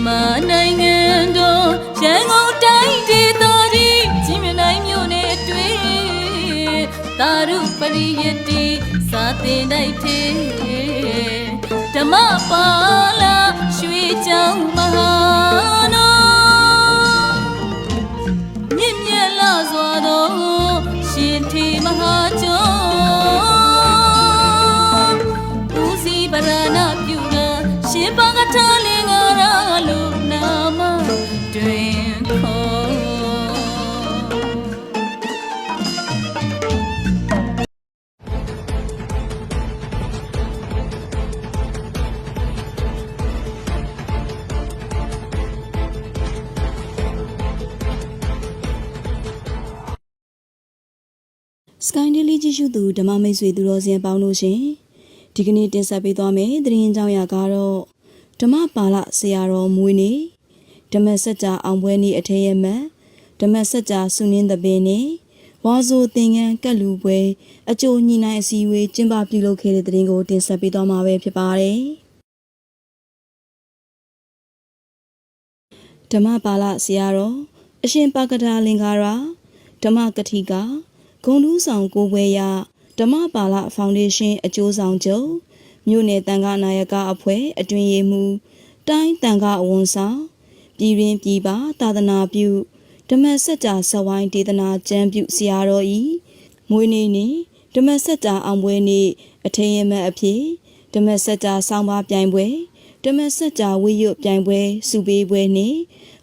မြန်မာနိုင်ငံတော်ရန်ကုန်တိုင်းဒေသကြီးချင်းမြနိုင်မြို့နယ်အတွင်းသာရုပရိယတ္တိစာသင်တိုက်ထဲဓမ္မပါဠိရွှေကျောင်းမဟာနောမြင့်မြတ်လာစွာသောရှင်ထေမဟာကျောင်းဦးစီးပရဏပြုရာရှင်ပကထာလင်္ကာရလို့နာမတွင်ခေါ်စကိုင်းဒေးလီကြည့်ရှုသူဓမ္မမိတ်ဆွေသူတော်စင်ပေါင်းလို့ရှင်ဒီကနေ့တင်ဆက်ပေးသွားမယ်သတင်းကြောင်းရာကတော့ဓမ္မပါဠိဆရာတော်မွေးနေ့ဓမ္မစကြာအောင်ပွဲနေ့အထက်ရမတ်ဓမ္မစကြာစုနင်းသဘင်နေ့ဝါဆိုသင်္ကန်းကတ်လူပွဲအကျိုးညီနိုင်အစည်းအဝေးကျင်းပပြုလုပ်ခဲ့တဲ့သတင်းကိုတင်ဆက်ပေးသွားမှာပဲဖြစ်ပါတယ်ဓမ္မပါဠိဆရာတော်အရှင်ပကထာလင်္ကာရဓမ္မကတိကဂုံတူးဆောင်ကိုပွဲရဓမ္မပါဠိဖောင်ဒေးရှင်းအကျိုးဆောင်ချုပ်မြို့နယ်တန်ခါနာယကအဖွဲ့အတွင်ရေးမှူးတိုင်းတန်ခါအဝန်ဆောင်ပြည်ရင်းပြည်ပသာသနာပြုဓမ္မစကြာဇဝိုင်းဒေသနာကျမ်းပြုဆရာတော်ဤမွေးနေ့နေ့ဓမ္မစကြာအောင်ပွဲနေ့အထင်ရမတ်အဖြစ်ဓမ္မစကြာဆောင်းပါပြိုင်ပွဲဓမ္မစကြာဝိရွတ်ပြိုင်ပွဲစုပေးပွဲနေ့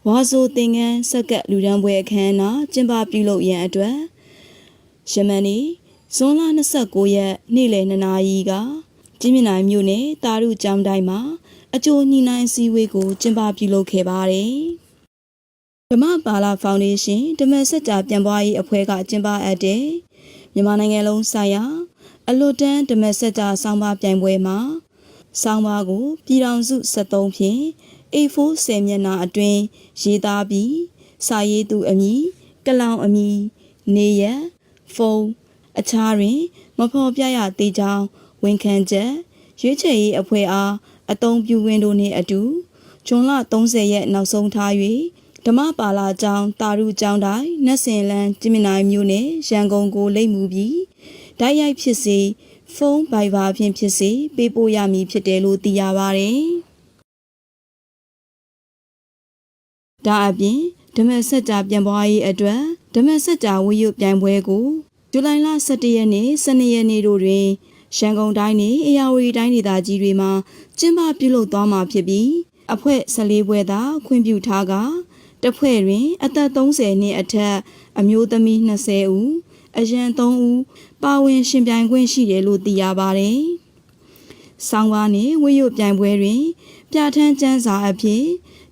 ဝါဆိုသင်္ကန်းစက္ကပ်လူဒန်းပွဲအခမ်းအနားကျင်းပပြုလုပ်ရန်အတွက်ယမန်နေ့ဇွန်လ29ရက်နေ့လယ်2နာရီကကျင်းမြနိုင်မြို့နယ်တာရုကျောင်းတိုင်းမှာအကျိုးညီနိုင်စည်းဝေးကိုကျင်းပပြုလုပ်ခဲ့ပါတယ်။ဓမ္မပါဠိဖောင်ဒေးရှင်းဓမ္မစကြာပြန်ပွားရေးအဖွဲ့ကကျင်းပအပ်တဲ့မြန်မာနိုင်ငံလုံးဆိုင်ရာအလွတ်တန်းဓမ္မစကြာဆောင်းပါးပြိုင်ပွဲမှာဆောင်းပါးကိုပြည်ထောင်စု73ဖြင့် A4 10မျက်နှာအတွင်းရေးသားပြီးစာရေးသူအမည်ကလောင်အမည်နေရက်ဖုန်းအခြားတွင်မဖော်ပြရသေးကြောင်းဝန်ခံချက်ရွေးချယ်ရေးအဖွဲ့အားအသုံးပြုဝင်တို့နှင့်အတူဇွန်လ30ရက်နောက်ဆုံးထား၍ဓမ္မပါဠိကျောင်းတာရုကျောင်းတိုင်းနတ်စင်လန်းကျင်းမြနိုင်မြို့နယ်ရန်ကုန်ကိုလိပ်မူပြီးဓာတ်ရိုက်ဖြစ်စေဖုန်းဗိုင်ဘာဖြင့်ဖြစ်စေပေးပို့ရမည်ဖြစ်တယ်လို့သိရပါတယ်။ဒါအပြင်ဓမ္မစကြာပြန်ပွားရေးအတွက်ဓမ္မစကြာဝိရွတ်ပြိုင်ပွဲကိုဇူလိုင်လ17ရက်နေ့12ရက်နေ့တို့တွင်ရန်ကုန်တိုင်းနှင့်ဧရာဝတီတိုင်းဒေသကြီးတွေမှာကျင်းပပြုလုပ်သွားမှာဖြစ်ပြီးအဖွဲ့14ပွဲသာခွင့်ပြုထားကတစ်ဖွဲ့တွင်အသက်30နှစ်အထက်အမျိုးသမီး20ဦးအရန်3ဦးပါဝင်ရှင်ပြိုင်ခွင့်ရှိတယ်လို့သိရပါတယ်။ဆောင်းပါးနှင့်ဝိရွတ်ပြိုင်ပွဲတွင်ပြဋ္ဌာန်းကျမ်းစာအဖြစ်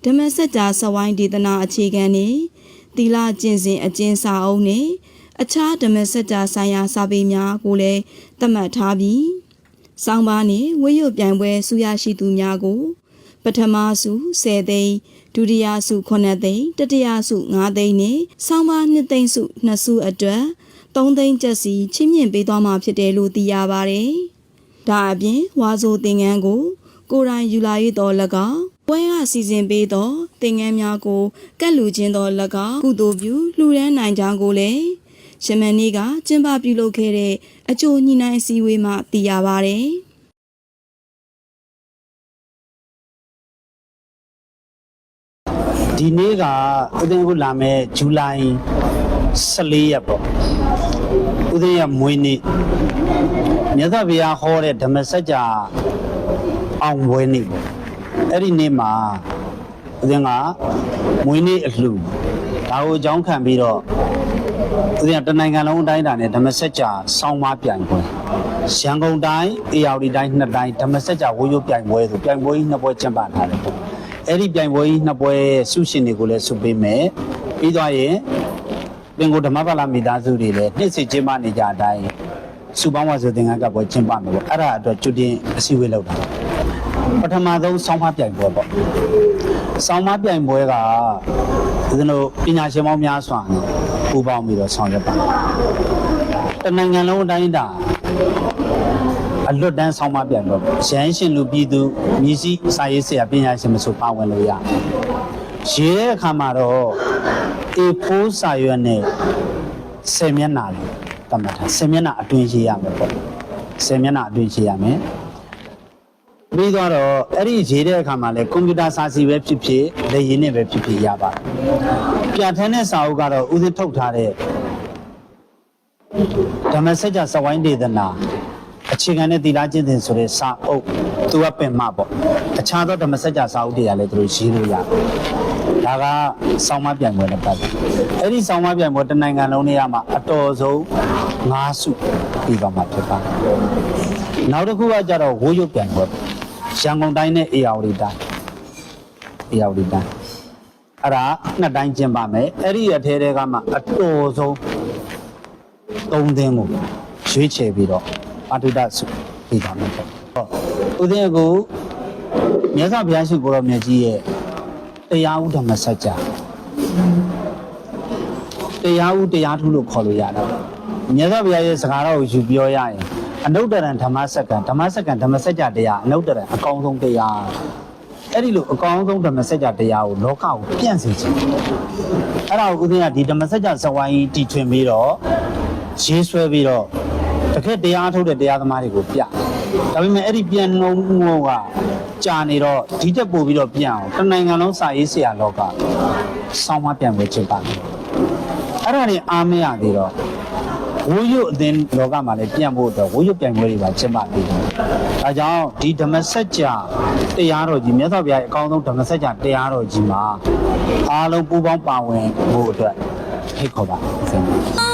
ဓမ္မစကြာဇဝိုင်းဒေသနာအခြေခံနှင့်သီလကျင့်စဉ်အကျဉ်းစာအုပ်နှင့်အခြားဓမ္မစကြာဆိုင်ရာစာပေများကိုလည်းသတ်မှတ်ထားပြီးဆောင်းပါးနှင့်ဝိရွတ်ပြိုင်ပွဲဆုရရှိသူများကိုပထမဆု10သိန်းဒုတိယဆု9သိန်းတတိယဆု5သိန်းနှင့်ဆောင်းပါး2သိန်းဆု2ဆုအတွက်3သိန်းကျပ်စီချီးမြှင့်ပေးသွားမှာဖြစ်တယ်လို့သိရပါတယ်။ဒါအပြင်ဝါဆိုသင်္ကန်းကိုကိုယ်တိုင်ယူလာရတော်၎င်းပွဲကစီစဉ်ပေးသောသင်္ကန်းများကိုကတ်လူချင်းတော်၎င်းကုသိုလ်ပြုလှူဒန်းနိုင်ကြောင်းကိုလည်းယမန်နေ့ကကျင်းပပြုလုပ်ခဲ့တဲ့အကျိုးညီနိုင်အစည်းအဝေးမှာသိရပါတယ်။ဒီနေ့ကဦးသိန်းကိုလာမယ်ဇူလိုင်14ရက်ပေါ့ဦးသိန်းရဲ့မွေးနေ့မြတ်စွာဘုရားဟောတဲ့ဓမ္မစကြာအောင်ပွဲနေ့ပေါ့အဲ့ဒီနေ့မှာဦးသိန်းကမွေးနေ့အလှူဒါကိုအကြောင်းခံပြီးတော့ဦးသိန်းကတနိုင်ငံလုံးအတိုင်းအတာနဲ့ဓမ္မစကြာဆောင်းပါးပြိုင်ပွဲရန်ကုန်တိုင်းဧရာဝတီတိုင်း2တိုင်းဓမ္မစကြာဝိရွတ်ပြိုင်ပွဲဆိုပြိုင်ပွဲကြီး2ပွဲကျင်းပထားတယ်ပေါ့အဲ့ဒီပြိုင်ပွဲကြီး2ပွဲဆုရှင်တွေကိုလည်းဆုပေးမယ်ပြီးသွားရင်ပင်ကိုဓမ္မပါဠိမိသားစုတွေလည်းနှစ်စီကျင်းပနေကြအတိုင်းစုပေါင်းဝါဆိုသင်္ကန်းကပွဲကျင်းပမယ်ပေါ့အဲ့ဒါအတွက်ကျွတ်တင်အစည်းအဝေးလုပ်တာပထမဆုံးဆောင်းပါးပြိုင်ပွဲပေါ့ဆောင်းပါးပြိုင်ပွဲကဦးဇင်းတို့ပညာရှင်ပေါင်းများစွာနဲ့ပူးပေါင်းပြီးတော့ဆောင်ရွက်ပါတနိုင်ငံလုံးအတိုင်းအတာ အလွတ်တန်းဆောင်းပါးပြိုင်ပွဲရဟန်းရှင်လူပြည်သူမြည်စည်းစာရေးဆရာပညာရှင်မဆိုပါဝင်လို့ရရေးတဲ့အခါမှာတော့ A4 စာရွက်နဲ့10မျက်နှာလေးတတ်မှတ်ထား10မျက်နှာအတွင်းရေးရမယ်ပေါ့10မျက်နှာအတွင်းရေးရမယ်ပြီးတော့အဲ့ဒီရေးတဲ့အခါမှာလဲကွန်ပျူတာစာစီပဲဖြစ်ဖြစ်လက်ရည်နဲ့ပဲဖြစ်ဖြစ်ရပါတယ်ပြဋ္ဌာန်းတဲ့စာအုပ်ကတော့ဦးစင်းထုတ်ထားတဲ့ဓမ္မစကြာစဝိုင်းဒေသနာအခြေခံတဲ့သီလကျင့်စဉ်ဆိုတဲ့စာအုပ်သူကပင်မပေါ့အခြားသောဓမ္မစကြာစာအုပ်တွေကလည်းသူတို့ရေးလို့ရတယ်ဒါကဆောင်းမပြိုင်ပွဲနဲ့ပတ်သက်အဲ့ဒီဆောင်းမပြိုင်ပွဲတစ်နိုင်ငံလုံးနေရာမှာအတော်ဆုံး9စုပြီးပါမှာဖြစ်ပါတယ်နောက်တစ်ခုကကြတော့ဝိုးရုပ်ပြိုင်ပွဲရန်ကုန်တိုင်းနဲ့အေရဝတီတိုင်းအဲ့ဒါနှစ်တိုင်းကျင်းပါမယ်အဲ့ဒီအထဲတွေကမှအတော်ဆုံး3သင်းကိုရွေးချယ်ပြီးတော့ပါတုဒစုပြီးပါမယ်ပေါ့ဦးသိန်းကိုမြတ်စွာဘုရားရှိခိုးတော်မြတ်ကြီးရဲ့တရားဥဓမ္မစကြာတရားဥတရားထုလို့ခေါ်လို့ရတာမြတ်စွာဘုရားရဲ့စကားတော်ကိုယူပြောရရင်အနုတ္တရံဓမ္မစက္ကံဓမ္မစကြာတရားအနုတ္တရံအကောင်းဆုံးတရားအဲ့ဒီလိုအကောင်းဆုံးဓမ္မစကြာတရားကိုလောကကိုပြန့်စေခြင်းအဲ့ဒါကိုဦးသိန်းကဒီဓမ္မစကြာစဝိုင်းတီထွင်ပြီးတော့ရေးဆွဲပြီးတော့တကယ်တရားထုတ်တဲ့တရားသမားတွေကိုပြဒါပေမဲ့အဲ့ဒီပြန်နှုံးမှုကကြာနေတော့ဒီတက်ပို့ပြီးတော့ပြန်အောင်တစ်နိုင်ငံလုံးစာရေးဆရာလောကဆောင်းမပြန်ဝဲဖြစ်ပါတယ်အဲ့ဒါတွေအားမရသေးတော့ဝိုးရုပ်အသင်းလောကမှာလည်းပြန်ဖို့အတွက်ဝိုးရုပ်ပြန်ပွဲတွေပါကျင်းပပြီးတယ်ဒါကြောင့်ဒီဓမ္မစကြာတရားတော်ကြီးမြတ်စွာဘုရားရဲ့အကောင်းဆုံးဓမ္မစကြာတရားတော်ကြီးမှာအားလုံးပူးပေါင်းပါဝင်ဖို့အတွက်ဖိတ်ခေါ်ပါ